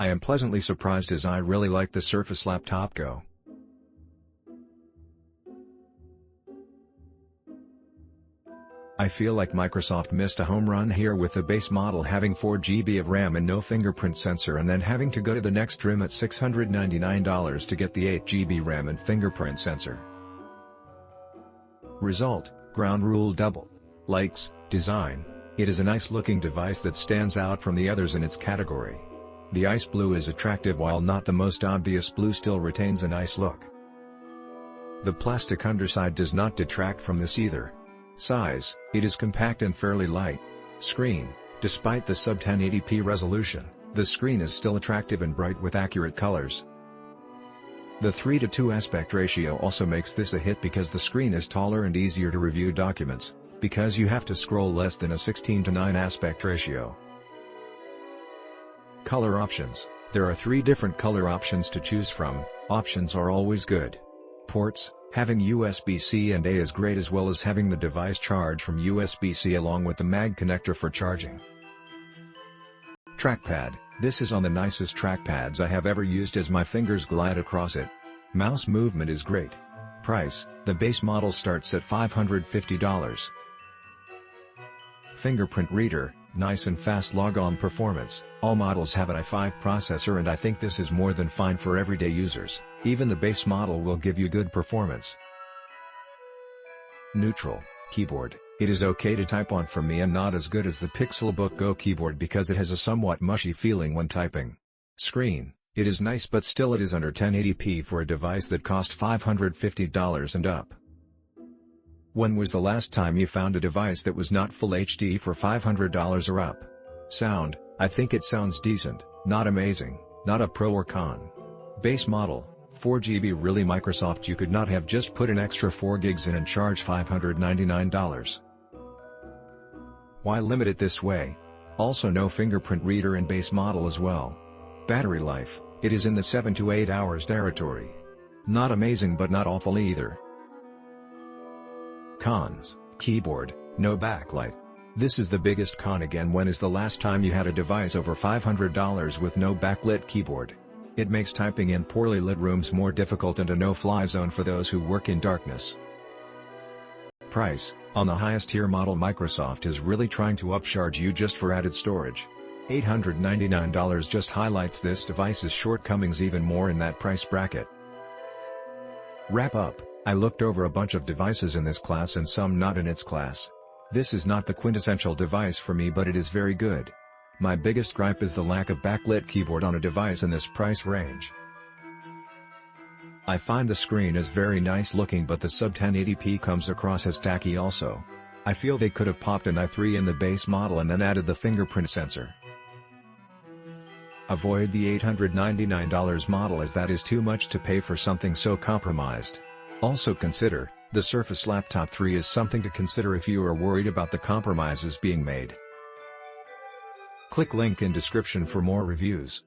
I am pleasantly surprised as I really like the Surface Laptop Go. I feel like Microsoft missed a home run here with the base model having 4GB of RAM and no fingerprint sensor, and then having to go to the next trim at $699 to get the 8GB RAM and fingerprint sensor. Result: ground rule double. Likes: design. It is a nice looking device that stands out from the others in its category. The ice blue is attractive, while not the most obvious blue still retains a nice look. The plastic underside does not detract from this either. Size: it is compact and fairly light. Screen: despite the sub 1080p resolution, the screen is still attractive and bright with accurate colors. The 3:2 aspect ratio also makes this a hit because the screen is taller and easier to review documents, because you have to scroll less than a 16:9 aspect ratio. Color options: there are 3 different color options to choose from. Options are always good. Ports: having USB-C and A is great, as well as having the device charge from USB-C along with the mag connector for charging. Trackpad: this is on the nicest trackpads I have ever used as my fingers glide across it. Mouse movement is great. Price: the base model starts at $550. Fingerprint reader: nice and fast logon performance. All models have an i5 processor, and I think this is more than fine for everyday users. Even the base model will give you good performance. Neutral keyboard: it is okay to type on for me, and not as good as the Pixelbook Go keyboard because it has a somewhat mushy feeling when typing. Screen: it is nice, but still it is under 1080p for a device that cost $550 and up. When was the last time you found a device that was not full HD for $500 or up? Sound: I think it sounds decent, not amazing, not a pro or con. Base model: 4GB. Really, Microsoft, you could not have just put an extra 4 gigs in and charge $599. Why limit it this way? Also, no fingerprint reader in base model as well. Battery life: it is in the 7 to 8 hours territory. Not amazing, but not awful either. Cons: keyboard, no backlight. This is the biggest con. Again, when is the last time you had a device over $500 with no backlit keyboard? It makes typing in poorly lit rooms more difficult and a no-fly zone for those who work in darkness. Price: on the highest tier model, Microsoft is really trying to upcharge you just for added storage. $899 just highlights this device's shortcomings even more in that price bracket. Wrap up: I looked over a bunch of devices in this class and some not in its class. This is not the quintessential device for me, but it is very good. My biggest gripe is the lack of backlit keyboard on a device in this price range. I find the screen is very nice looking, but the sub 1080p comes across as tacky also. I feel they could have popped an i3 in the base model and then added the fingerprint sensor. Avoid the $899 model, as that is too much to pay for something so compromised. Also consider, the Surface Laptop 3 is something to consider if you are worried about the compromises being made. Click link in description for more reviews.